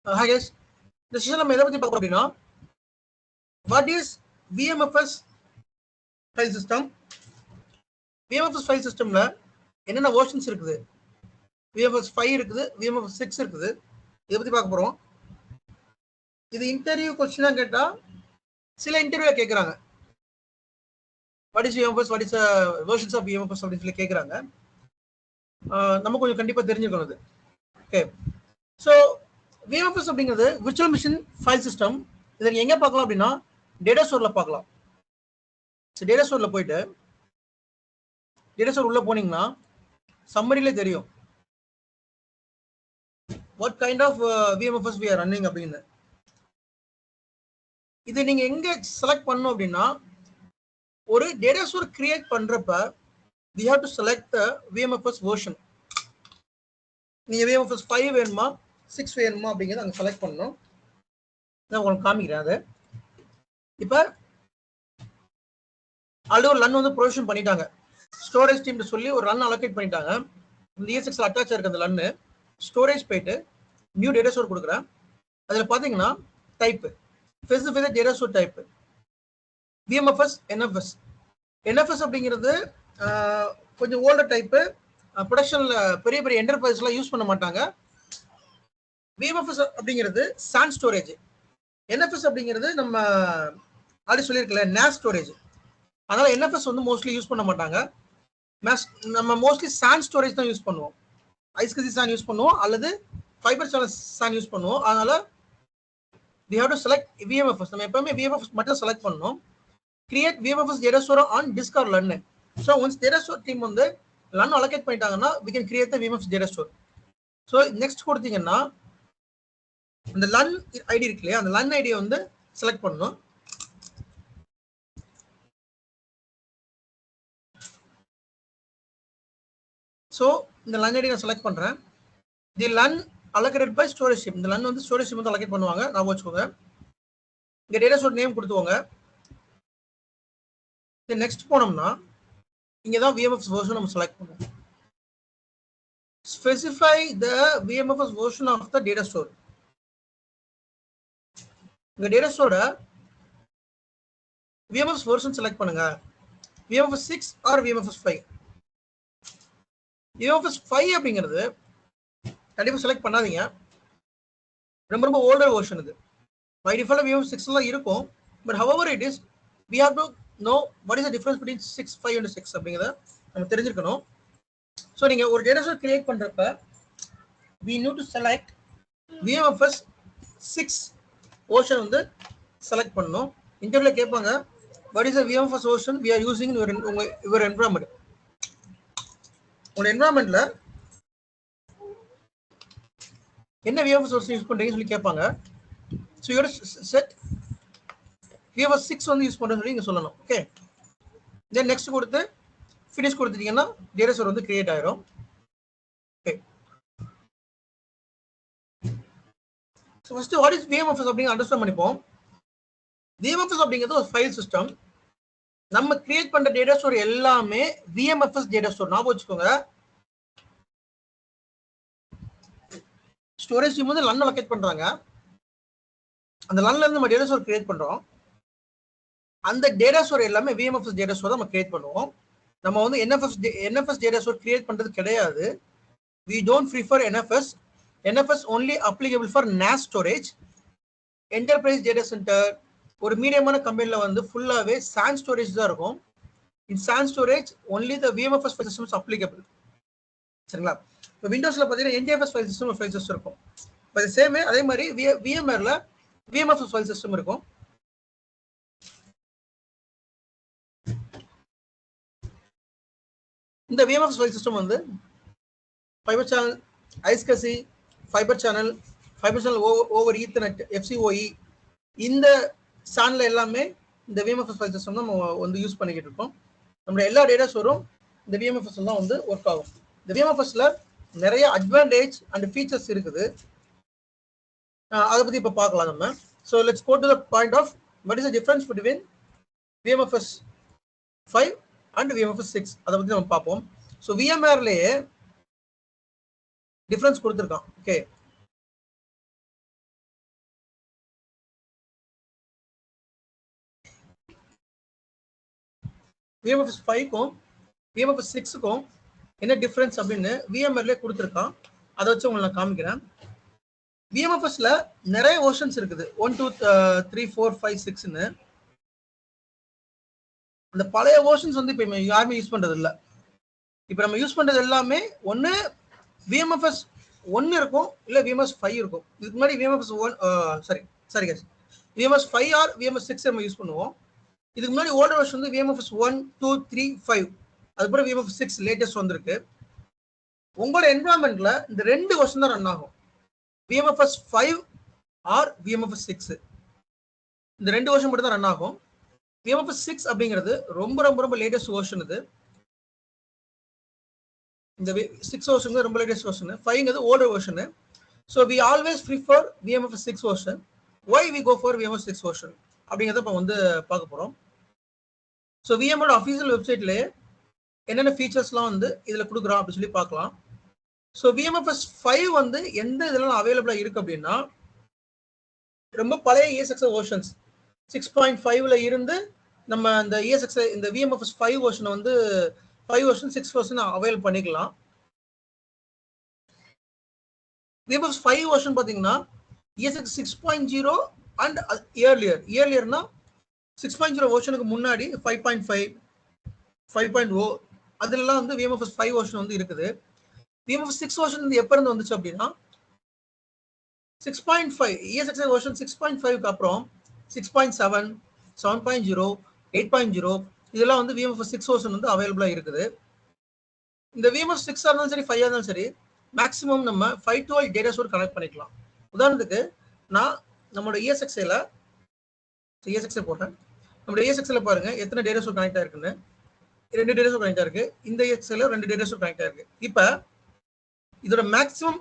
Hi guys, இந்த session நம்ம எதை பத்தி பார்க்க போறோம் அப்படின்னா what is VMFS file system. VMFS file சிஸ்டம்ல என்னென்ன வெர்ஷன்ஸ் இருக்குது, VMFS 5 இருக்குது, VMFS 6 இருக்குது. இதை பத்தி பார்க்க போறோம். இது இன்டர்வியூ கொஸ்டினா கேட்டா சில இன்டர்வியூல கேட்கறாங்க what is VMFS, what is versions of VMFS அப்படின்னு சொல்லி கேட்கறாங்க. நம்ம கொஞ்சம் கண்டிப்பா தெரிஞ்சுக்கணும் இது. ஓகே, ஸோ VMFS அப்படிங்கிறது விர்ச்சுவல் மிஷின் ஃபைல் சிஸ்டம். இதை நீங்க எங்க பார்க்கலாம் அப்படின்னா டேட்டா ஸ்டோர்ல பார்க்கலாம். டேட்டா ஸ்டோர்ல போயிட்டு டேட்டா ஸ்டோர் உள்ள போனீங்கன்னா சம்மரியில தெரியும் what kind of VMFS we are running அப்படின்னு. இது நீங்க எங்க செலக்ட் பண்ணணும் அப்படின்னா ஒரு டேட்டா ஸ்டோர் கிரியேட் பண்றப்ப we have to select the VMFS version. நீங்க VMFS 5 வேணுமா 6 வேணுமா அப்படிங்கிறத அங்க செலக்ட் பண்ணணும். நான் உங்களுக்கு காமிக்கிறேன். அது இப்ப ஆல்ரெடி ஒரு ரன் வந்து ப்ரொவிஷன் பண்ணிட்டாங்க. ஸ்டோரேஜ் டீம் சொல்லி ஒரு ரன் அலோகேட் பண்ணிட்டாங்க. இந்த ESXல அட்டாச் இருக்கு அந்த ரன்னு. ஸ்டோரேஜ் போயிட்டு நியூ டேட்டா ஸ்டோர் கொடுக்குறேன். அதுல பாத்தீங்கன்னா type specify data store type VMFS NFS. NFS அப்படிங்கிறது கொஞ்சம் ஓல்டர் டைப். ப்ரொடக்ஷன்ல பெரிய பெரிய என்டர்பிரைஸ்லாம் யூஸ் பண்ண மாட்டாங்க. VMFS அப்படிங்கிறது சான் ஸ்டோரேஜ். NFS அப்படிங்கிறது நம்ம ஆல்ரெடி சொல்லியிருக்கல NAS ஸ்டோரேஜ். அதனால NFS வந்து மோஸ்ட்லி யூஸ் பண்ண மாட்டாங்க. நம்ம மோஸ்ட்லி சான் ஸ்டோரேஜ் தான் யூஸ் பண்ணுவோம். ஐஸ்கசி சான் யூஸ் பண்ணுவோம் அல்லது ஃபைபர் சேனல் சான் யூஸ் பண்ணுவோம். அதனால we have to select VMFS. நம்ம எப்பவுமே VMFS மட்டும் செலக்ட் பண்ணணும். Create VMFS data store on disk or LUN. So once data store team வந்து LUN allocate பண்ணிட்டாங்கன்னா we can create the VMFS data store. So next கொடுத்தீங்கன்னா அந்த LUN ID இருக்கு இல்லையா, அந்த LUN ஐடியை வந்து செலக்ட் பண்ணணும். ஸோ இந்த LUN ஐடி நான் செலக்ட் பண்றேன். தி LUN allocated by storage team. இந்த LUN வந்து storage team வந்து allocate பண்ணுவாங்க. நான் வச்சுக்கோங்க. இங்க டேட்டா ஸ்டோர் நேம் கொடுத்துவோங்க. நெக்ஸ்ட் போனோம்னா இங்க தான் VMFS version நம்ம செலக்ட் பண்ணுவோம். Specify the VMFS version of the data store. இந்த டேட்டா ஸ்டோர VMFS version செலக்ட் பண்ணுங்க. VMFS 6 or VMFS 5. VMFS 5 அப்படிங்கிறது கண்டிப்பா செலக்ட் பண்ணாதீங்க. ரொம்ப ரொம்ப ஓல்டர் வெர்ஷன் இது. பை டிஃபால்ட் VMFS 6 எல்லாம் இருக்கும். But however it is, we have to know what is the difference between 6, 5 and 6 அப்படிங்கறத நம்ம தெரிஞ்சிருக்கணும். ஸோ நீங்க ஒரு டேட்டா ஸ்டோர் கிரியேட் பண்றப்ப we need to select VMFS 6 version வந்து செலக்ட் பண்ணணும். இன்டர்வியூல கேட்பாங்க what is the VMFS version we are using in your environment. உங்க என்விரான்மெண்ட்ல என்ன VMFS version யூஸ் பண்றீங்கன்னு சொல்லி கேட்பாங்க. ஸோ யூ செட் VMFS 6 வந்து யூஸ் பண்றேன்னு சொல்லி நீங்க சொல்லணும். ஓகே, தென் நெக்ஸ்ட் கொடுத்து ஃபினிஷ் கொடுத்துட்டீங்கன்னா டேட்டா ஸ்டோர் வந்து கிரியேட் ஆயிரும். Okay, so first what is VMFS அப்படிங்க அண்டர்ஸ்டாண்ட் பண்ணிப்போம். VMFS அப்படிங்கிறது ஒரு ஃபைல் சிஸ்டம். நம்ம கிரியேட் பண்ற டேட்டா ஸ்டோர் எல்லாமே VMFS டேட்டா ஸ்டோர். ஞாபகம் வச்சுக்கோங்க. ஸ்டோரேஜ் டீம் வந்து LUN லொகேட் பண்றாங்க. அந்த LUNல இருந்து நம்ம டேட்டா ஸ்டோர் கிரியேட் பண்றோம். அந்த டேட்டா ஸ்டோர் எல்லாமே VMFS டேட்டா ஸ்டோர் நம்ம கிரியேட் பண்ணுவோம். நம்ம வந்து NFS டேட்டா ஸ்டோர் கிரியேட் பண்றது கிடையாது. we don't prefer NFS. NFS only applicable for NAS storage. enterprise data center ஒரு மீடியமான கம்பெனில வந்து ஃபுல்லாவே SAN ஸ்டோரேஜ் தான் இருக்கும். in SAN storage only the VMFS file system is applicable. சரிங்களா? இப்போ விண்டோஸ்ல பாத்தீங்கன்னா NGFS file system file system இருக்கும். பட் சேம் அதே மாதிரி VMwareல VMFS ஃபைல் சிஸ்டம் இருக்கும். இந்த VMFS ஃபைல் சிஸ்டம் வந்து fibre channel, iSCSI, fibre channel over Ethernet, FCOE இந்த சேனல் எல்லாமே இந்த VMFS ஃபைல் சிஸ்டம் தான் நம்ம வந்து யூஸ் பண்ணிக்கிட்டு இருக்கோம். நம்மளுடைய எல்லா டேட்டா ஸ்டோரும் இந்த VMFS தான் வந்து ஒர்க் ஆகும். இந்த VMFSல நிறைய அட்வான்டேஜ் அண்ட் ஃபீச்சர்ஸ் இருக்குது. அதை பத்தி இப்போ பார்க்கலாம் நம்ம. So let's go to the point of what is the difference between VMFS 5 and VMFS 6. அதை பத்தி நம்ம பார்ப்போம். ஸோ VMwareலயே டிஃபரன்ஸ் கொடுத்துருக்கான். ஓகே, VMFS 5க்கும் VMFS 6க்கும் என்ன டிஃபரன்ஸ் அப்படின்னு VMware கொடுத்துருக்கான். அதை வச்சு உங்களுக்கு நான் காமிக்கிறேன். VMFSல நிறைய வெர்ஷன்ஸ் இருக்குது, 1 2 3 4 5 6ன்னு. அந்த பழைய வெர்ஷன்ஸ் வந்து இப்போ யாருமே யூஸ் பண்றது இல்லை. இப்போ நம்ம யூஸ் பண்றது எல்லாமே ஒன்று VMFS 1 இருக்கும், இல்லை VMFS 5 இருக்கும். இதுக்கு முன்னாடி VMFS 1 sorry case VMFS 5 or VMFS 6 நம்ம யூஸ் பண்ணுவோம். இதுக்கு முன்னாடி ஓல்டர் வெர்ஷன் வந்து VMFS 1 2 3 5, அதுக்கப்புறம் VMFS 6 லேட்டஸ்ட் வந்திருக்கு. உங்களோட என்வரான்மெண்ட்ல இந்த 2 வெர்ஷன் தான் ரன் ஆகும், VMFS 5 ஆர் VMFS 6. இந்த 2 வெர்ஷன் மட்டும் தான் ரன் ஆகும். VMFS 6 அப்படிங்கிறது ரொம்ப ரொம்ப ரொம்ப லேட்டஸ்ட் வெர்ஷன். இது இந்த 6 வெர்ஷன் ரொம்ப லேட்டஸ்ட் வெர்ஷன், 5ங்கிறது older version. So we always prefer VMFS 6 version. Why we go for VMFS 6 version அப்படிங்கிறத இப்போ வந்து பார்க்க போகிறோம். ஸோ VMware அஃபீஷியல் வெப்சைட்லேயே என்னென்ன ஃபீச்சர்ஸ்லாம் வந்து இதில் கொடுக்குறோம் அப்படின்னு சொல்லி பார்க்கலாம். ஸோ VMFS 5 வந்து எந்த இதெல்லாம் அவைலபிளாக இருக்குது அப்படின்னா, ரொம்ப பழைய ESX வெர்ஷன்ஸ் 6.5ல இருந்து நம்ம இந்த ESX இந்த VMFS 5 வெர்ஷனை வந்து 5 வெர்ஷன் 6 வெர்ஷன் அவைல் பண்ணிக்கலாம். VMFS 5 வெர்ஷன் பார்த்தீங்கன்னா ESX 6.0 அண்ட் இயர்லியர்னா 6.0 வெர்ஷனுக்கு முன்னாடி 5.5 5.0 அதுலலாம் வந்து VMFS 5 வெர்ஷன் வந்து இருக்குது. VMFS 6 வெர்ஷன் வந்து எப்போ இருந்து வந்துச்சு அப்படின்னா 6.5 ESX வெர்ஷன் 6.5க்கு அப்புறம் 6.7 7.0 8.0 இதெல்லாம் வந்து VMFS 6 வெர்ஷன் வந்து அவைலபிளாக இருக்குது. இந்த VMFS 6 இருந்தாலும் சரி 5 இருந்தாலும் சரி மேக்ஸிமம் நம்ம 512 டேட்டா ஸ்டோர் கனெக்ட் பண்ணிக்கலாம். உதாரணத்துக்கு நான் நம்மளோட ESX போடுறேன். நம்மளோட ESXல பாருங்க எத்தனை டேட்டா ஸ்டோர் கனெக்ட் ஆயிருக்குன்னு. 2 டேட்டா ஸ்டோர் கனெக்ட் ஆயிருக்கு. இந்த ESXல 2 டேட்டா ஸ்டோர் கனெக்ட் ஆயிருக்கு. இப்போ இதோட மேக்ஸிமம்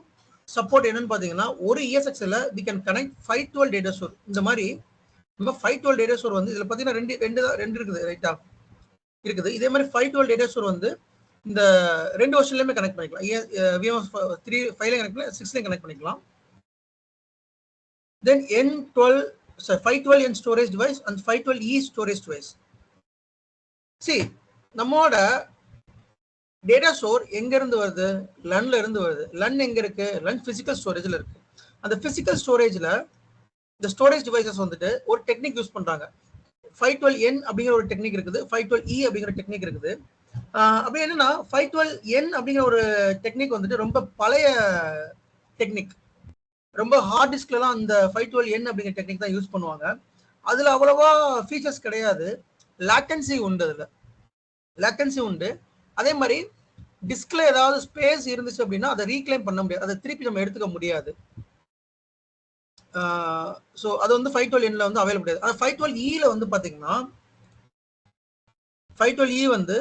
சப்போர்ட் என்னன்னு பார்த்தீங்கன்னா, ஒரு ESXல we can connect 512 data store. இந்த மாதிரி நம்ம 512 டேட்டா ஸ்டோர் வந்து இதில் பார்த்தீங்கன்னா ரெண்டு இருக்குது, ரைட்டா இருக்குது. இதே மாதிரி 512 டேட்டா ஸ்டோர் வந்து இந்த 2 வெர்ஷன்லயுமே கனெக்ட் பண்ணிக்கலாம். VMFS 3 5லையும் கனெக்ட் பண்ணலாம், 6லையும் கனெக்ட் பண்ணிக்கலாம். Then 512N storage device and 512E storage device. See, நம்மோட டேட்டா ஸ்டோர் எங்க இருந்து வருது? லன்ல இருந்து வருது. லன் எங்க இருக்கு? லன் பிசிக்கல் ஸ்டோரேஜ்ல இருக்கு. அந்த பிசிக்கல் ஸ்டோரேஜ்ல இந்த ஸ்டோரேஜ் டிவைசஸ் வந்துட்டு ஒரு டெக்னிக் யூஸ் பண்றாங்க. 512N அப்படிங்கிற ஒரு டெக்னிக் இருக்குது, 512E அப்படிங்கிற டெக்னிக் இருக்குது. அப்படி என்னன்னா 512N அப்படிங்கிற ஒரு டெக்னிக் வந்துட்டு ரொம்ப பழைய டெக்னிக். ரொம்ப ஹார்ட் டிஸ்க்லாம் அந்த 512N அப்படிங்கிற டெக்னிக் தான் யூஸ் பண்ணுவாங்க. அதுல அவ்வளவா ஃபீச்சர்ஸ் கிடையாது. லேட்டன்சி உண்டு, அதுல லேட்டன்சி உண்டு. அதே மாதிரி டிஸ்க்ல ஏதாவது ஸ்பேஸ் இருந்துச்சு அப்படின்னா அதை ரீக்ளைம் பண்ண முடியாது, அதை திருப்பி நம்ம எடுத்துக்க முடியாது. ஸோ அது வந்து 512Nல வந்து அவைலபிள் கிடையாது. ஆனால் 512Eல வந்து பார்த்தீங்கன்னா 512E வந்து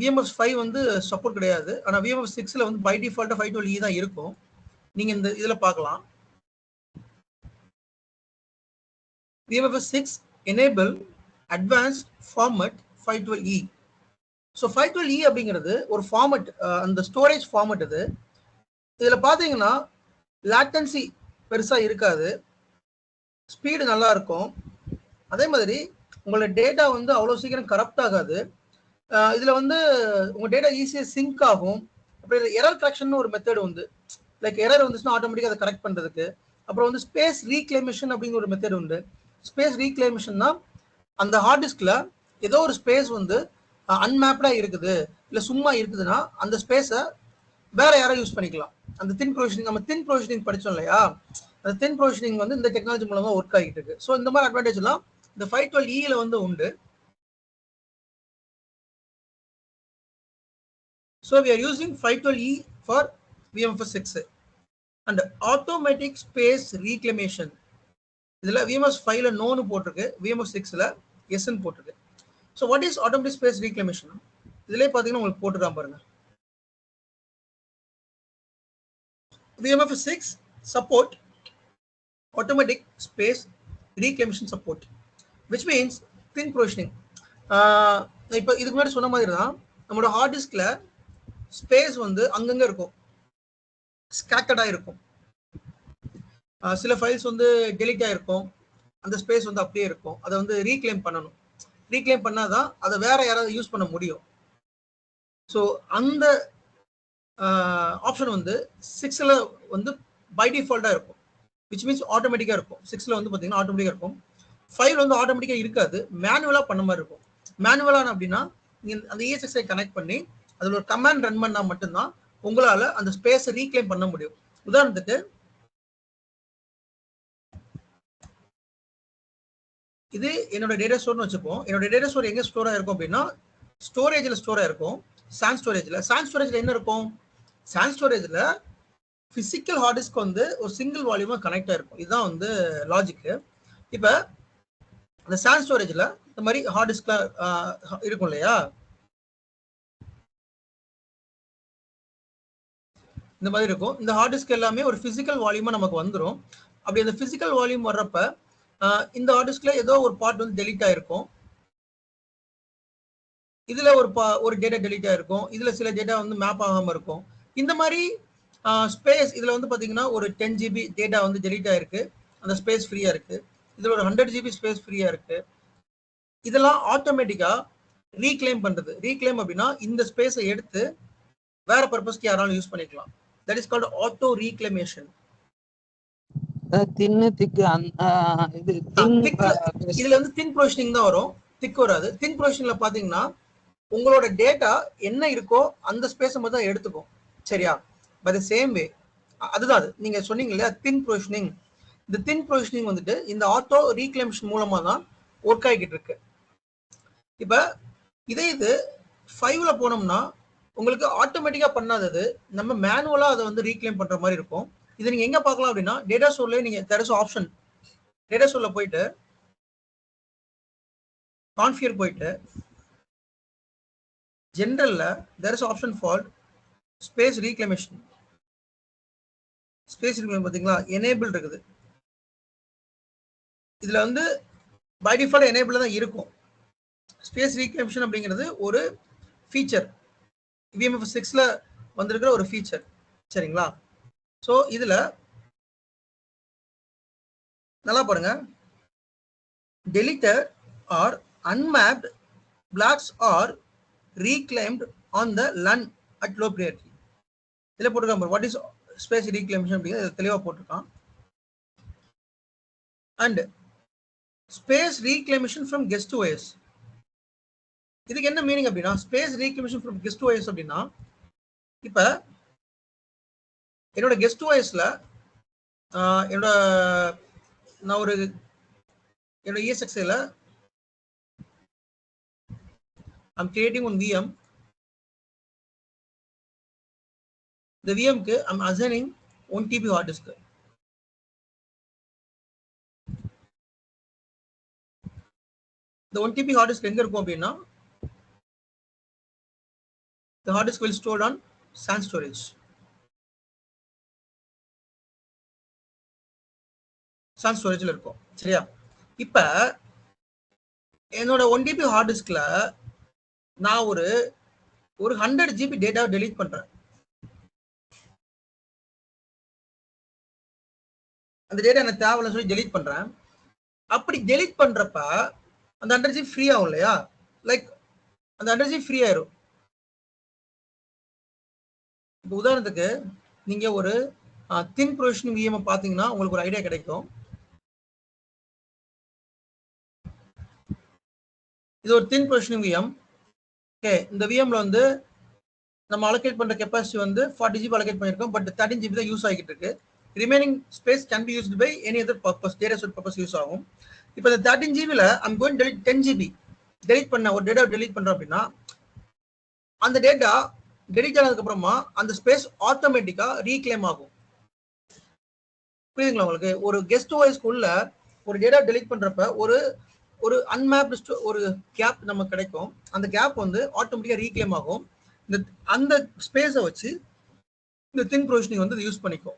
VMFS 5 வந்து சப்போர்ட் கிடையாது. ஆனால் VMFS 6ல வந்து பை டிஃபால்ட்டாக 512E தான் இருக்கும். நீங்க இந்த இதில் பார்க்கலாம். VMFS 6 enable advanced format 512E. So 512E அப்படிங்கிறது ஒரு ஃபார்மட், அந்த ஸ்டோரேஜ் ஃபார்மட். இது இதில் பார்த்தீங்கன்னா லேட்டன்சி பெருசாக இருக்காது, ஸ்பீடு நல்லா இருக்கும். அதே மாதிரி உங்களோட டேட்டா வந்து அவ்வளோ சீக்கிரம் கரப்ட் ஆகாது. இதில் வந்து உங்கள் டேட்டா ஈஸியாக சிங்க் ஆகும். அப்புறம் எரர் கரெக்ஷன் ஒரு மெத்தட் உண்டு, லைக் எரர் வந்துச்சுன்னா ஆட்டோமேட்டிக்காக அதை கரெக்ட் பண்ணுறதுக்கு. அப்புறம் வந்து ஸ்பேஸ் ரீக்ளைமேஷன் அப்படிங்கிற ஒரு மெத்தட் உண்டு. ஸ்பேஸ் ரீக்ளைமேஷன்னா அந்த ஹார்ட் டிஸ்க்ல ஏதோ ஒரு ஸ்பேஸ் வந்து அன்மேப்டா இருக்குது, இல்லை சும்மா இருக்குதுன்னா அந்த ஸ்பேஸை வேற யாரோ யூஸ் பண்ணிக்கலாம். அந்த தின் ப்ரொவிஷனிங், நம்ம தின் ப்ரொவிஷனிங் படித்தோம் இல்லையா, அந்த தின் ப்ரொவிஷனிங் வந்து இந்த டெக்னாலஜி மூலமா ஒர்க் ஆகிட்டு இருக்கு. ஸோ இந்த மாதிரி அட்வான்டேஜ்லாம் இந்த 512Eல வந்து உண்டு. So we are using 512E for VMFS 6 and automatic space reclamation. இதுல VMFS 5ல நோன்னு போட்டிருக்கு, VMFS 6ல எஸ்ன்னு போட்டிருக்கு. So what is automatic space reclamation? இதுலேயே பார்த்தீங்கன்னா உங்களுக்கு போட்டுருக்கான் பாருங்க. VMFS 6 support automatic space reclamation support, which means thin provisioning. இப்போ இதுக்கு முன்னாடி சொன்ன மாதிரி தான் நம்மளோட ஹார்ட் டிஸ்க்ல ஸ்பேஸ் வந்து அங்கங்க இருக்கும், ஸ்கேட்டர்டா இருக்கும். சில ஃபைல்ஸ் வந்து டெலிட் ஆயிருக்கும், அந்த ஸ்பேஸ் வந்து அப்படியே இருக்கும், அதை வந்து ரீக்ளைம் பண்ணணும். ரீக்ளைம் பண்ணாதான் அதை வேற யாராவது யூஸ் பண்ண முடியும். ஸோ அந்த ஆப்ஷன் வந்து 6ல வந்து பை டிஃபால்ட்டா இருக்கும், விச் மீன்ஸ் ஆட்டோமேட்டிக்கா இருக்கும். 6ல வந்து பார்த்தீங்கன்னா ஆட்டோமேட்டிக்கா இருக்கும். 5ல வந்து ஆட்டோமேட்டிக்கா இருக்காது, மேனுவலா பண்ண மாதிரி இருக்கும். மேனுவலான அப்படின்னா நீங்க அந்த ESXi கனெக்ட் பண்ணி அதில் ஒரு கமாண்ட் ரன் பண்ணா மட்டும்தான் உங்களால அந்த ஸ்பேஸை ரீக்ளைம் பண்ண முடியும். உதாரணத்துக்கு இது என்னோட டேட்டா ஸ்டோர்னு வச்சுப்போம். என்னோட டேட்டா ஸ்டோர் எங்க ஸ்டோர் ஆயிருக்கும் அப்படின்னா ஸ்டோரேஜ்ல ஸ்டோர் ஆயிருக்கும். சான் ஸ்டோரேஜ்ல. சான் ஸ்டோரேஜ்ல என்ன இருக்கும்? சான் ஸ்டோரேஜ்ல பிசிக்கல் ஹார்ட் டிஸ்க் வந்து ஒரு சிங்கிள் வால்யூமா கனெக்ட் ஆயிருக்கும். இதுதான் வந்து லாஜிக். இப்ப அந்த சான் ஸ்டோரேஜ்ல இந்த மாதிரி ஹார்ட் டிஸ்க்ல இருக்கும் இல்லையா, இந்த மாதிரி இருக்கும். இந்த ஹார்ட் டிஸ்க் எல்லாமே ஒரு பிசிக்கல் வால்யூமா நமக்கு வந்துடும். அப்படி அந்த பிசிக்கல் வால்யூம் வர்றப்ப இந்த ஹார்ட் டிஸ்க்ல ஏதோ ஒரு பார்ட் வந்து டெலீட் ஆயிருக்கும். இதுல ஒரு டேட்டா டெலீட் ஆயிருக்கும். இதுல சில டேட்டா வந்து மேப் ஆகாம இருக்கும். இந்த மாதிரி ஸ்பேஸ் இதுல வந்து பாத்தீங்கன்னா ஒரு 10 GB டேட்டா வந்து டெலீட் ஆயிருக்கு, அந்த ஸ்பேஸ் ஃப்ரீயா இருக்கு. இதுல ஒரு 100 GB ஸ்பேஸ் ஃப்ரீயா இருக்கு. இதெல்லாம் ஆட்டோமேட்டிக்கா ரீக்ளைம் பண்றது. ரீக்ளைம் அப்படின்னா இந்த ஸ்பேஸை எடுத்து வேற பர்பஸ்க்கு யாராலும் யூஸ் பண்ணிக்கலாம். That is called auto reclamation. இதுல வந்து தின் ப்ரொவிஷனிங் தான் வரும், திக் வராது. தின் ப்ரொவிஷனிங்ல பாத்தீங்கன்னா உங்களோட டேட்டா என்ன இருக்கோ அந்த ஸ்பேஸை மட்டும் தான் எடுத்துக்கும். சரியா? பை த சேம் வே அதுதான் அது நீங்க சொன்னீங்க இல்லையா தின் ப்ரொவிஷனிங். இந்த தின் ப்ரொவிஷனிங் வந்துட்டு இந்த ஆட்டோ ரீக்ளைமேஷன் மூலமா தான் ஒர்க் ஆகிட்டு இருக்கு. இப்ப இதே இது 5ல போனோம்னா உங்களுக்கு ஆட்டோமேட்டிக்கா பண்ணாதது நம்ம மேனுவலா அதை வந்து ரீக்ளைம் பண்ற மாதிரி இருக்கும். இதை நீங்க எங்க பார்க்கலாம் அப்படின்னா டேட்டா ஸ்டோர்ல நீங்க தேர் இஸ் ஆப்ஷன். டேட்டா ஸ்டோர்ல போயிட்டு கான்ஃபிகர் போயிட்டு ஜெனரல்ல there is option for space reclamation. Space reclaim பாத்தீங்களா, எனேபிள் இருக்குது. இதுல வந்து பை டிஃபால்ட் எனேபிள் தான் இருக்கும். ஸ்பேஸ் ரீக்ளைமேஷன் அப்படிங்கிறது ஒரு ஃபீச்சர், VMF6ல வந்திருக்கிற ஒரு ஃபீச்சர். சரிங்களா? ஸோ இதுல நல்லா பாருங்க, deleted or unmapped blocks are reclaimed on the LUN at low priority. இதில் போட்டிருக்காங்க வாட் இஸ் ஸ்பேஸ் ரீக்ளைமேஷன் அப்படிங்கிறது தெளிவாக போட்டிருக்கான். And space reclamation from guest OS. இதுக்கு என்ன மீனிங் அப்படின்னா space reclamation from guest OS அப்படின்னா இப்ப என்னோட கெஸ்ட் OSல என்னோட நான் ஒரு என்னோட ESXiல I'm creating one VM. இந்த VMக்கு I'm assigning 1 TB hard disk. இந்த 1 TB hard disk எங்க இருக்கும் அப்படின்னா the hard disk will stored on SAN storage. SAN storageல இருக்கும். சரியா? இப்ப என்னோட 1 TB hard diskல நான் ஒரு 100 GB டேட்டா டெலீட் பண்றேன். அந்த டேட்டா எனக்கு தேவையில்லைன்னு சொல்லி டெலீட் பண்றேன். அப்படி டெலீட் பண்றப்ப அந்த 100 GB ஃப்ரீ ஆகும் இல்லையா, லைக் அந்த 100 GB ஃப்ரீ ஆயிரும். இப்போ உதாரணத்துக்கு நீங்க ஒரு தின் ப்ரொவிஷனிங் VM பாத்தீங்கன்னா உங்களுக்கு ஒரு ஐடியா கிடைக்கும். இது ஒரு தின் ப்ரொவிஷனிங் VM. ஓகே, இந்த VMல வந்து நம்ம அலோகேட் பண்ற கெப்பாசிட்டி வந்து 40 GB அலோகேட் பண்ணிருக்கோம். பட் 13 GB தான் யூஸ் ஆகிட்டு இருக்கு. Remaining space can be used by any other purpose, data store purpose use ஆகும். இப்போ இந்த 13 GB I'm going delete 10 GB delete பண்ண ஒரு டேட்டா டெலிட் பண்றோம் அப்படின்னா அந்த டேட்டா டெலிட் ஆனதுக்கு அப்புறமா அந்த ஸ்பேஸ் ஆட்டோமேட்டிக்கா ரீக்ளைம் ஆகும். புரியுதுங்களா உங்களுக்கு? ஒரு கெஸ்ட் OSக்குள்ள ஒரு டேட்டா டெலிட் பண்றப்ப ஒரு அன்மேப்டு ஒரு கேப் நமக்கு கிடைக்கும். அந்த கேப் வந்து ஆட்டோமேட்டிக்கா ரீக்ளைம் ஆகும். அந்த ஸ்பேஸை வச்சு இந்த தின் ப்ரொவிஷனிங் வந்து யூஸ் பண்ணிக்கும்.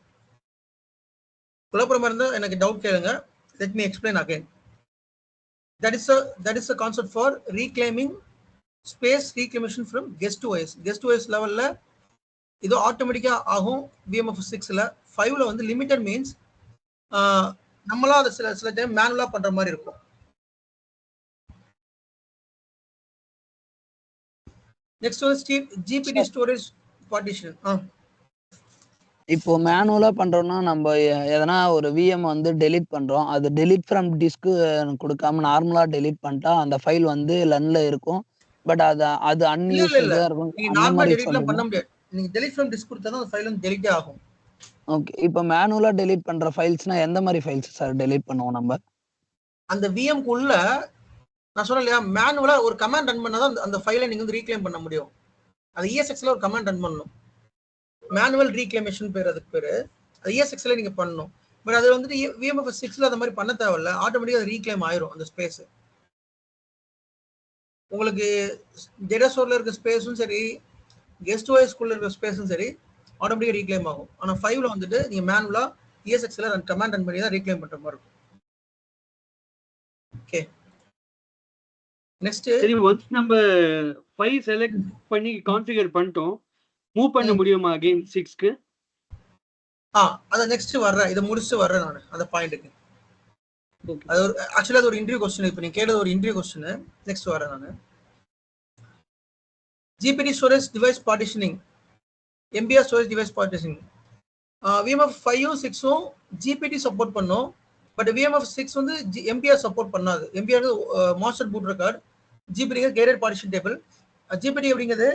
குழப்பமா இருந்தா எனக்கு டவுட் கேளுங்க. Let me explain again. That is a concept for reclaiming space reclamation from guest OS. Guest OS லெவல்ல இது ஆட்டோமேட்டிக்கா ஆகும். VMF6ல 5ல வந்து லிமிட்டட் மீன்ஸ் நம்மளா அதை சில டைம் மேனுவலா பண்ற மாதிரி இருக்கும். நெக்ஸ்ட் வந்து ஜிபிடி ஸ்டோரேஜ் பார்ட்டிஷன். இப்போ மேனுவலா பண்றோம்னா நம்ம எதனா ஒரு விஎம் வந்து டெலீட் பண்றோம், அது டெலீட் ஃப்ரம் டிஸ்க் கொடுக்காம நார்மலா டெலீட் பண்ணிட்டா அந்த ஃபைல் வந்து லன்ல இருக்கும். பட் அது அன்யூஸ்டா இருக்கும். நீங்க அந்த நார்மலா மாதிரி டெலீட்லாம் பண்ண முடியாது. நீங்க டெலீட் ஃப்ரம் டிஸ்க் கொடுத்தா தான் அந்த ஃபைல் வந்து டெலீட் ஆகும். ஓகே. இப்போ மேனுவலா டெலீட் பண்ற ஃபைல்ஸ்னா எந்த மாதிரி ஃபைல்ஸ் சார் டெலீட் பண்ணுவோம் நம்ம? அந்த விஎம்க்கு உள்ள நான் சொன்னேன் இல்லையா, மேனுவலா ஒரு கமாண்ட் ரன் பண்ணா தான் அந்த ஃபைலை நீங்க வந்து ரீக்ளைம் பண்ண முடியும். அது ESXல ஒரு கமாண்ட் ரன் பண்ணணும். மேனுவல் ரீக்ளைமேஷன் பேர், அதுக்கு பேரு. அது ESXல நீங்க பண்ணணும். பட் அது வந்துட்டு VMFS 6ல அந்த மாதிரி பண்ண தேவையில்ல. ஆட்டோமேட்டிக்கா அது ரீக்ளைம் ஆயிரும் அந்த ஸ்பேஸ். உங்களுக்கு டேட்டா ஸ்டோர்ல இருக்க ஸ்பேஸும் சரி, கெஸ்ட் OSக்குள்ள இருக்க ஸ்பேஸும் சரி, ஆட்டோமேட்டிக்கா ரீக்ளைம் ஆகும். ஆனா 5ல வந்துட்டு நீங்க மேனுவலா ESXல கமாண்ட் ரன் பண்ணி தான் ரீக்ளைம் பண்ற மாதிரி இருக்கும். ஓகே. நெக்ஸ்ட் சரி, ஒன்ஸ் நம்ம ஃபைல் செலக்ட் பண்ணி கான்ஃபிகர் பண்ணிட்டோம், மூவ் பண்ண முடியுமா அகைன் 6க்கு? அத நெக்ஸ்ட் வர்றேன், இத முடிச்சிட்டு வர்றேன் நான் அந்த பாயிண்ட்க்கு. அது ஒரு ஆக்சுவலா அது ஒரு இன்டர்வியூ क्वेश्चन. இப்போ நீங்க கேட்டது ஒரு இன்டர்வியூ क्वेश्चन. நெக்ஸ்ட் வரேன் நான். GPT storage device partitioning, MBR storage device partitioning. VMF 5 6 GPT support பண்ணும். பட் VMF 6 வந்து MBR சப்போர்ட் பண்ணாது. MBR master boot record, GPT cadet partition table. GPT அப்படிங்கிறது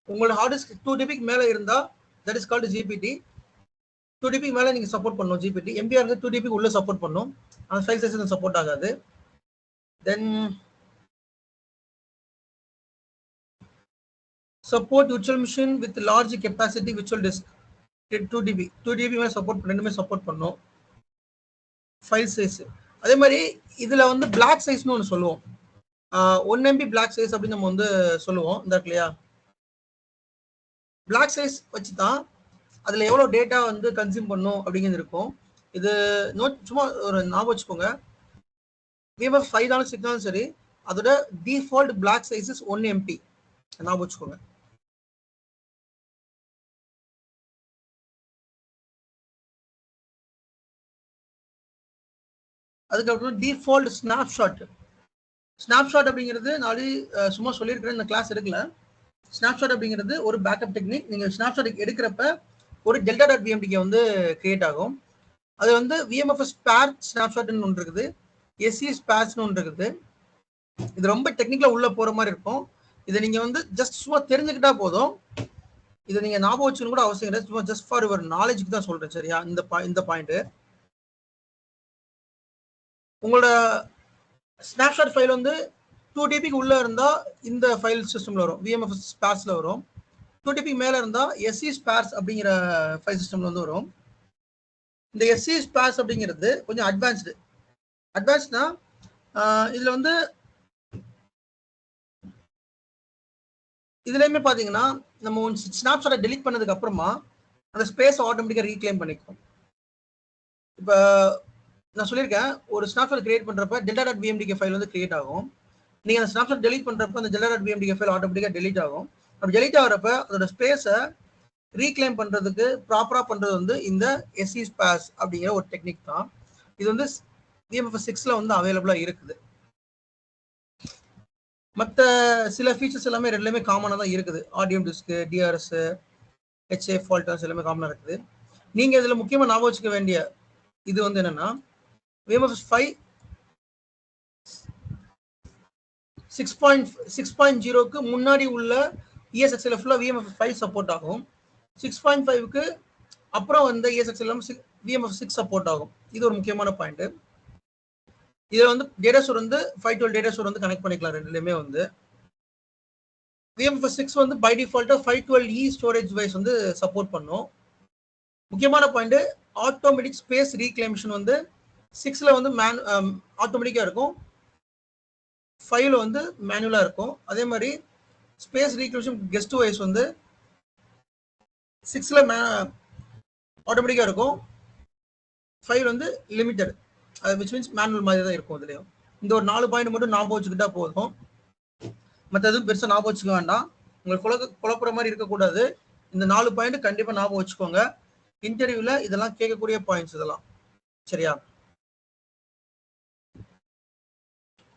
உங்களோட ஹார்ட் டிஸ்க் 2 TB மேல இருந்தா that is called GPT. 2 TB மேல நீங்க support பண்ணணும் ஜிபிடி. MBR 2 TB உள்ள சப்போர்ட் பண்ணும். அந்த ஃபைல் சைஸ் சப்போர்ட் ஆகாது. தென் support virtual machine with large capacity virtual disk 2 TB மேல சப்போர்ட் ரெண்டுமே சப்போர்ட் பண்ணும். ஃபைல் சைஸ் அதே மாதிரி இதுல வந்து பிளாக் சைஸ்னு ஒன்று சொல்லுவோம். 1 MB பிளாக் சைஸ் அப்படின்னு நம்ம வந்து சொல்லுவோம். இந்த இல்லையா, பிளாக் சைஸ் வச்சு தான் அதுல எவ்வளவு டேட்டா வந்து கன்சியூம் பண்ணும் அப்படிங்கிறது இருக்கும். இது நோட் சும்மா ஒரு ஞாபகம் வச்சுக்கோங்க. VMF 5 ஆனாலும் 6 ஆனாலும் சரி, அதோட default black size is 1 MB. ஞாபகம் வச்சுக்கோங்க. அதுக்கப்புறம் டிஃபால்ட் ஸ்னாப்ஷாட் அப்படிங்கிறது நாளை சும்மா சொல்லியிருக்கிறேன், இந்த கிளாஸ் எடுக்கல. ஸ்னாப்ஷாட் அப்படிங்கிறது ஒரு பேக்கப் டெக்னிக். நீங்க ஸ்னாப்ஷாட் எடுக்கிறப்ப ஒரு delta.vmdk வந்து கிரியேட் ஆகும். அது வந்து VMFS ஸ்பேர் ஸ்னாப்ஷாட்னு ஒன்று இருக்குது, SE ஸ்பேர்ஸ்னு ஒன்று இருக்குது. இது ரொம்ப டெக்னிக்கலா உள்ள போற மாதிரி இருக்கும். இதை நீங்க வந்து ஜஸ்ட் சும்மா தெரிஞ்சுக்கிட்டா போதும். இதை நீங்க ஞாபகம் வச்சுன்னு கூட அவசியம் இல்லை, சும்மா ஜஸ்ட் ஃபார் யுவர் நாலேஜுக்கு தான் சொல்றேன். சரியா, இந்த பாயிண்ட் உங்களோட ஸ்னாப்ஷாட் ஃபைல் வந்து 2 TBக்கு உள்ள இருந்தா இந்த ஃபைல் சிஸ்டம்ல வரும், VMFS ஸ்பேர்ஸ்ல வரும். 2 TB மேல இருந்தா SE ஸ்பேர்ஸ் அப்படிங்கிற ஃபைல் சிஸ்டம்ல வந்து வரும். இந்த SE ஸ்பேர்ஸ் அப்படிங்கிறது கொஞ்சம் அட்வான்ஸ்னா இதுல வந்து இதுலயுமே பாத்தீங்கன்னா நம்ம ஸ்னாப்ஷாட்டை டெலீட் பண்ணதுக்கு அப்புறமா அந்த ஸ்பேஸ் ஆட்டோமேட்டிக்கா ரீக்ளைம் பண்ணிக்கும். இப்போ நான் சொல்லியிருக்கேன், ஒரு ஸ்னாப்ஷாட் கிரியேட் பண்றப்ப delta.vmdk ஃபைல் வந்து கிரியேட் ஆகும். நீங்க அந்த ஸ்னாப்ஷாட் டெலீட் பண்றப்ப அந்த delta.vmdk ஃபைல் ஆட்டோமேட்டிக்கா டெலீட் ஆகும். அப்படி டெலீட் ஆகிறப்ப அதோட ஸ்பேஸை ரீக்ளைம் பண்றதுக்கு ப்ராப்பரா பண்றது வந்து இந்த SE ஸ்பேஸ் அப்படிங்கிற ஒரு டெக்னிக் தான். இது வந்து VMFS 6ல வந்து அவைலபிளா இருக்குது. மற்ற சில ஃபீச்சர்ஸ் எல்லாமே ரெண்டுமே காமனா தான் இருக்குது. RDM டிஸ்க், DRS, HA ஃபால்டர்ஸ் எல்லாமே காமனா இருக்குது. நீங்க இதுல முக்கியமா ஞாபகம் வச்சுக்க வேண்டிய இது வந்து என்னன்னா, VMFS 5 6.0க்கு முன்னாடி உள்ள ESXL ஃபுல்லா VMFS 5 சப்போர்ட் ஆகும். 6.5க்கு அப்புறம் வந்து ESXL VMFS 6 சப்போர்ட் ஆகும். இது ஒரு முக்கியமான பாயிண்ட். இதுல வந்து டேட்டா ஸ்டோர் வந்து 512 டேட்டா ஸ்டோர் வந்து கனெக்ட் பண்ணிக்கலாம் ரெண்டுலயுமே வந்து. VMFS 6 வந்து பை டிஃபால்ட்டா 512E ஸ்டோரேஜ் வைஸ் வந்து சப்போர்ட் பண்ணும். முக்கியமான பாயிண்ட், ஆட்டோமேட்டிக் ஸ்பேஸ் ரீக்ளைமேஷன் வந்து 6ல வந்து ஆட்டோமேட்டிக்கா இருக்கும், 5ல வந்து மேனுவலா இருக்கும். அதே மாதிரி ஸ்பேஸ் ரீக்ளைமேஷன் கெஸ்ட் வைஸ் வந்து 6ல ஆட்டோமேட்டிக்கா இருக்கும், 5 வந்து லிமிட்டட், which means மேனுவல் மாதிரி தான் இருக்கும். இதுலயும் இந்த ஒரு 4 பாயிண்ட் மட்டும் ஞாபகம் வச்சுக்கிட்டா போதும். மற்றது பெருசா ஞாபகம் வச்சுக்க வேண்டாம். உங்களுக்கு குழப்புற மாதிரி இருக்கக்கூடாது. இந்த 4 பாயிண்ட் கண்டிப்பா ஞாபகம் வச்சுக்கோங்க. இன்டர்வியூல இதெல்லாம் கேட்கக்கூடிய பாயிண்ட்ஸ் இதெல்லாம். சரியா,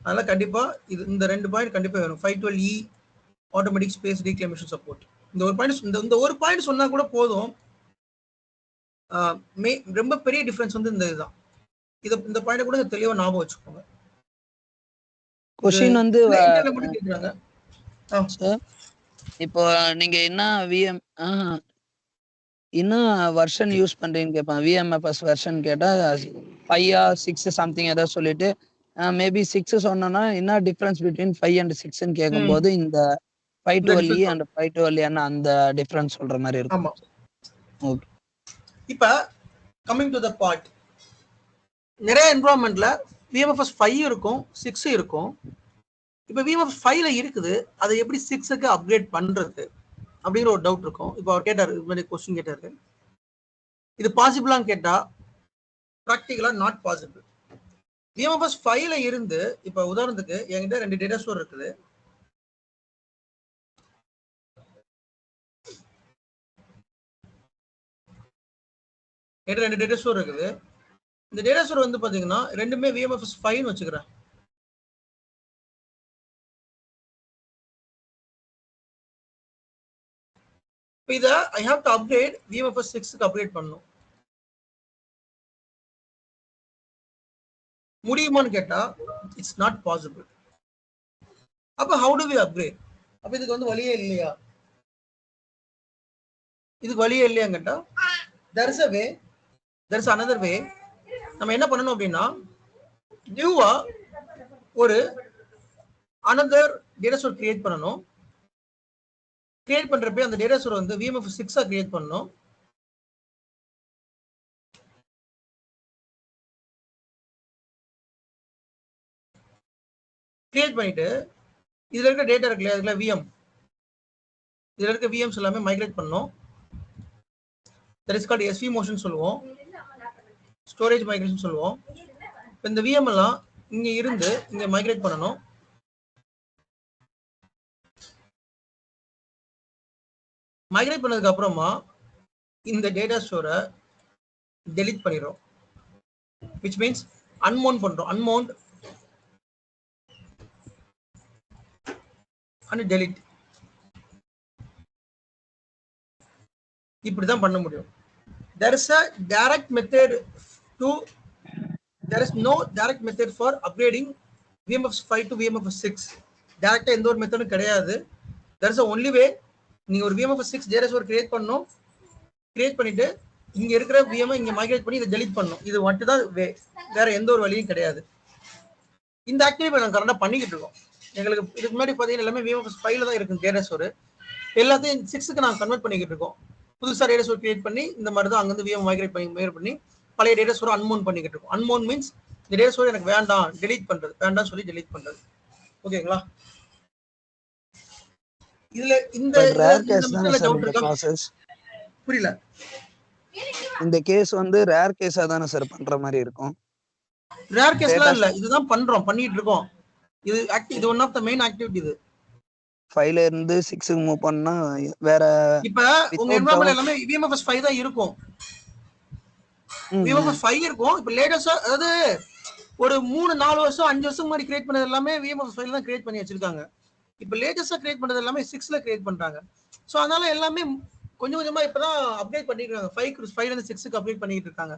அதனால கண்டிப்பா இந்த 2 பாயிண்ட் கண்டிப்பா வேணும். 512E automatic space ரீக்ளமேஷன் support. இந்த ஒரு பாயிண்ட் சொன்னா கூட போதும். ரொம்ப பெரிய டிஃபரன்ஸ் வந்து இந்த இதுதான். இந்த பாயிண்ட் கூட தெளிவா ஞாபகம் வச்சுக்கோங்க. கொஸ்டின் வந்து மட்டும் கேக்குறாங்க. இப்போ நீங்க என்ன விஎம் என்ன வெர்ஷன் யூஸ் பண்றீங்கன்னு கேட்பாங்க. விஎம்எஃப்எஸ் வெர்ஷன் கேட்டா 5 or 6 சம்திங் ஏதாவது சொல்லிட்டு மேபி 6 சொன்னா என்ன டிஃபரன்ஸ் பிட்வீன் 5 and 6ன்னு கேட்கும்போது இந்த 512E and 512N அந்த டிஃபரன்ஸ் சொல்ற மாதிரி இருக்கும். ஆமா. ஓகே. இப்ப கமிங் டு த பார்ட், நிறைய என்விரான்மெண்ட்ல விஎம்எஃப்எஸ் 5 இருக்கும் 6 இருக்கும். இப்ப விஎம்எஃப்எஸ் 5ல இருக்குது, அதை எப்படி 6க்கு அப்கிரேட் பண்றது அப்படிங்கிற ஒரு டவுட் இருக்கும். இப்போ அவர் கேட்டாரு, இது மாதிரி கொஸ்டின் கேட்டாரு, இது பாசிபிளான்னு கேட்டா ப்ராக்டிகலா நாட் பாசிபிள். விஎம்எஃப்எஸ் 5ல இருந்து இப்ப உதாரணத்துக்கு என்கிட்ட 2 டேட்டா ஸ்டோர் இருக்குது. என்கிட்ட 2 டேட்டா ஸ்டோர் இருக்குது. இந்த டேட்டா ஸ்டோர் வந்து பாத்தீங்கன்னா ரெண்டுமே விஎம்எஃப்எஸ் 5 வச்சுக்கிறேன். இத I have to upgrade VMFS 6க்கு அப்கிரேட் பண்ணணும். முடியுமான்னு கேட்டா இட்ஸ் நாட் பாசிபிள். அப்ப ஹவு டு வி அப்கிரேட்? அப்ப இதுக்கு வந்து வழியே இல்லையா? இதுக்கு வழியே இல்லையான்னு கேட்டா there is a way, there is another way. நம்ம என்ன பண்ணணும் அப்படின்னா நியூவா ஒரு another data store கிரியேட் பண்ணணும். கிரியேட் பண்றப்ப அந்த டேட்டா ஸ்டோர் வந்து விஎம்எஃப்எஸ் 6 கிரியேட் பண்ணணும். கிரியேட் பண்ணிட்டு இதுல இருக்க டேட்டா இருக்குல்ல, அதுல விஎம், இதுல இருக்க விஎம்ஸ் எல்லாமே மைக்ரேட் பண்ணணும். That is called SV motion சொல்லுவோம், ஸ்டோரேஜ் மைக்ரேஷன் சொல்லுவோம். இந்த விஎம் எல்லாம் இங்க இருந்து இங்க மைக்ரேட் பண்ணணும். மைக்ரேட் பண்ணதுக்கு அப்புறமா இந்த டேட்டா ஸ்டோரை டெலீட் பண்ணிடுறோம். which means unmount பண்றோம். unmount and delete. இப்படிதான் பண்ண முடியும். there is a direct method to there is no direct method for upgrading VMFS 5 to VMFS 6. டைரக்டா எந்த ஒரு மெத்தடும் கிடையாது. there is a only way. நீங்க ஒரு VMFS 6 டேட்டா ஸ்டோர் கிரியேட் பண்ணனும். கிரியேட் பண்ணிட்டு இங்க இருக்கிற விஎம் இங்க மைக்ரேட் பண்ணி இதை டெலீட் பண்ணணும். இது மட்டும் தான் வேற எந்த ஒரு வழியும் கிடையாது. இந்த ஆக்டிவிட்டி நாங்கள் கரெக்டாக பண்ணிக்கிட்டு இருக்கோம். எங்களுக்கு இதுக்கு முன்னாடி பார்த்தீங்கன்னா எல்லாமே விஎம்எஃப்எஸ் 5ல தான் இருக்கு டேட்டா ஸ்டோர். எல்லாத்தையும் 6க்கு நாங்கள் கன்வெர்ட் பண்ணிக்கிட்டு இருக்கோம். புதுசாக டேட்டா ஸ்டோர் கிரியேட் பண்ணி இந்த மாதிரி தான் அங்கேருந்து விஎம் மைக்ரேட் பண்ணி பழைய டேட்டா ஸ்டோர் அன்மோன் பண்ணிக்கிட்டு இருக்கோம். அன்மோன் மீன்ஸ் இந்த டேட்டா ஸ்டோர் எனக்கு வேண்டாம், டெலீட் பண்றது, வேண்டாம் சொல்லி டெலீட் பண்றது. ஓகேங்களா? இதுல இந்த டவுட் இருக்கா? புரியல. இந்த கேஸ் வந்து ரேர் கேஸா தானே சார் பண்ற மாதிரி இருக்கும்? ரேர் கேஸ்லாம் இல்ல, இதுதான் பண்றோம், பண்ணிட்டு இருக்கோம். இது one of the main activity. இது 5ல இருந்து 6க்கு மூவ் பண்ணா வேற. இப்ப உங்க என்வைரன்மென்ட் எல்லாமே VMFS 5 தான் இருக்கும். VMFS 5 இருக்கும். இப்ப லேட்டஸ்டா அதாவது ஒரு 3-4 வருஷம் 5 வருஷம் முன்னாடி கிரியேட் பண்ணது எல்லாமே VMFS 5ல தான் கிரியேட் பண்ணி வச்சிருக்காங்க. இப்ப லேட்டஸ்டா கிரியேட் பண்ணது எல்லாமே 6ல கிரியேட் பண்றாங்க. சோ அதனால எல்லாமே கொஞ்சம் கொஞ்சமா இப்பதான் அப்டேட் பண்ணிட்டு இருக்காங்க. 5ல இருந்து 6க்கு அப்டேட் பண்ணிட்டு இருக்காங்க.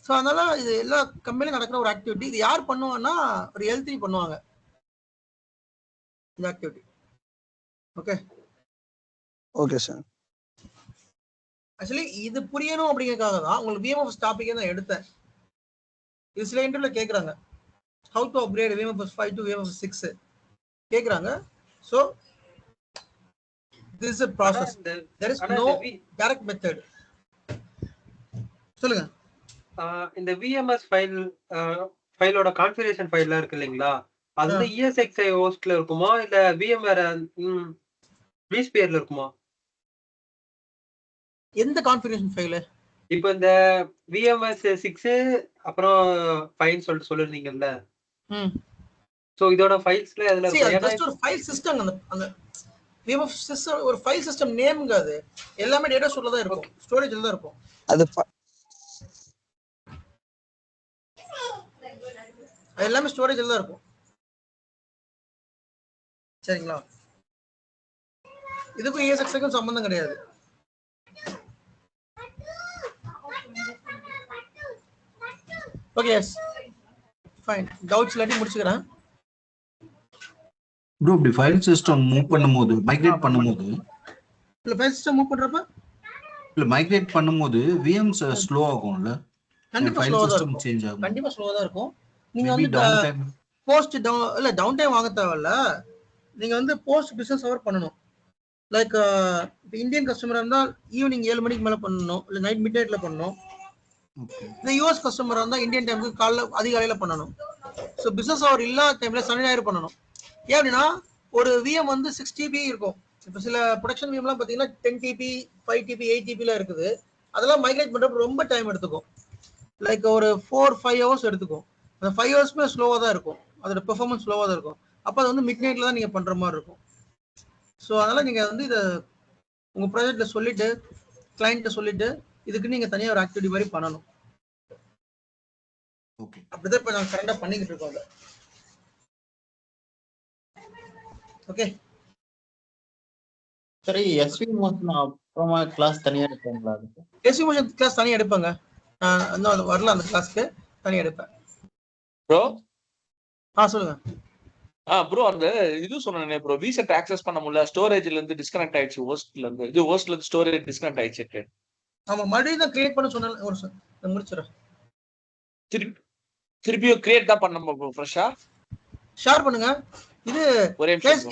சோ அதனால இது எல்லா கம்பெனில நடக்கிற ஒரு ஆக்டிவிட்டி. இது யார் பண்ணுவாங்கன்னா ஒரு L3 பண்ணுவாங்க இந்த activity. Okay okay sir. Actually இது புரியணும் அப்படிங்கறதுக்காக தான் உங்களுக்கு VMFS டாபிக்கே நான் எடுத்தேன். இது சில இன்டர்வியூல கேக்குறாங்க, how to upgrade VMFS 5 to VMFS 6 கேக்குறாங்க. So this is a process. There is no direct method. சொல்லுங்க. இந்த VMS ஃபைலோட கான்ஃபிகரேஷன் ஃபைல்ல இருக்கு இல்லீங்களா, அது வந்து ESXi ஹோஸ்ட்ல இருக்குமா இல்ல VMware vSphere இருக்குமா? எந்த கான்ஃபிகரேஷன் ஃபைல்? இப்போ இந்த VMS 6 அப்புறம் 5 சொல்லிட்டு சொல்லிருந்தீங்கல்ல, சோ இதோட ஃபைல்ஸ்ல அதுல இருக்கு. ஜஸ்ட் ஒரு ஃபைல் சிஸ்டம். அந்த VMFS சிஸ்டம் ஒரு ஃபைல் சிஸ்டம் நேம்ங்க. அது எல்லாமே டேட்டா ஸ்டோர்ல தான் இருக்கும், ஸ்டோரேஜ்ல தான் இருக்கும். அது எல்லாமே ஸ்டோரேஜ்ல தான் இருக்கும். சரிங்களா? இதுக்கும் ESXக்கும் சம்பந்தம் கிடையாது. Okay yes fine. டவுட்ஸ் இல்லாட்டி முடிச்சுக்கிறேன். ப்ரோ இப்படி ஃபைல் சிஸ்டம் மூவ் பண்ணும்போது மைக்ரேட் பண்ணும்போது இல்ல ஃபைல் சிஸ்டம் மூவ் பண்றப்ப இல்ல மைக்ரேட் பண்ணும்போது விஎம்ஸ் ஸ்லோ ஆகும்ல? கண்டிப்பா ஃபைல் ஸ்லோவா தான் சிஸ்டம் இருக்கும். சேஞ்ச் ஆகும். கண்டிப்பா ஸ்லோவா தான் இருக்கும். நீங்க மேபி வந்து down time. Post down time வாங்க தேவையில்ல. நீங்க வந்து போஸ்ட் பிசினஸ் ஹவர் பண்ணணும். லைக் இந்தியன் கஸ்டமர் இருந்தால் ஈவினிங் 7 மணிக்கு மேல பண்ணணும், இல்ல நைட் மிட் நைட்ல பண்ணணும். ஓகே இந்த யூஎஸ் கஸ்டமர் இருந்தால் இந்தியன் டைமுக்கு காலைல அதிகாலையில பண்ணணும். ஸோ பிசினஸ் ஹவர் இல்லாத டைம்ல சனி ஞாயிறு பண்ணணும். ஏன் அப்படின்னா ஒரு விஎம் வந்து 6 TB இருக்கும். இப்போ சில ப்ரொடக்ஷன் விஎம்லாம் பார்த்தீங்கன்னா 10 TB 5 TB 8 TB இருக்குது. அதெல்லாம் மைக்ரேட் பண்றப்ப ரொம்ப டைம் எடுத்துக்கும். லைக் ஒரு 4-5 ஹவர்ஸ் எடுத்துக்கும். அந்த 5 ஹவர்ஸ்மே ஸ்லோவாக தான் இருக்கும். அதோட பெர்ஃபார்மன்ஸ் ஸ்லோவாக தான் இருக்கும். அப்போ அது வந்து மிட் நைட்ல தான் நீங்க பண்ற மாதிரி இருக்கும். ஸோ அதனால நீங்க வந்து இதை உங்க ப்ராஜெக்ட்ல சொல்லிட்டு கிளைண்ட்ட சொல்லிட்டு இதுக்கு நீங்க தனியாக ஒரு ஆக்டிவிட்டி மாதிரி பண்ணணும். ஓகே அப்படிதான் இப்போ நாங்கள் கரெக்டாக பண்ணிக்கிட்டு இருக்கோம் அதை. ஓகே சரி, எஸ்வி மோஷன் அப்புறமா கிளாஸ் தனியா எடுப்பாங்களா அதுக்கு? எஸ்டிமேஷன் கிளாஸ் தனியாக எடுப்பாங்க. இன்னும் வரல அந்த கிளாஸ்க்கு, தனியாக எடுப்பேன். ப்ரோ சொல்லுங்க. ப்ரோ அந்த இது சொன்னேன் ப்ரோ, விசெட் ஆக்சஸ் பண்ண முடியல, ஸ்டோரேஜ்ல இருந்து டிஸ்கனெக்ட் ஆயிடுச்சு, ஹோஸ்ட்ல இருந்து ஸ்டோரேஜ் டிஸ்கனெக்ட் ஆயிடுச்சு. ஆமா மறுபடியும் தான் கிரியேட் பண்ண சொன்னேன். ஒரு நிமிஷம் முடிச்சிடறேன். திருப்பியும் கிரியேட் தான் பண்ண ஃப்ரெஷ்ஷா ஷேர் பண்ணுங்க. இது ஒரே நிமிஷம் bro.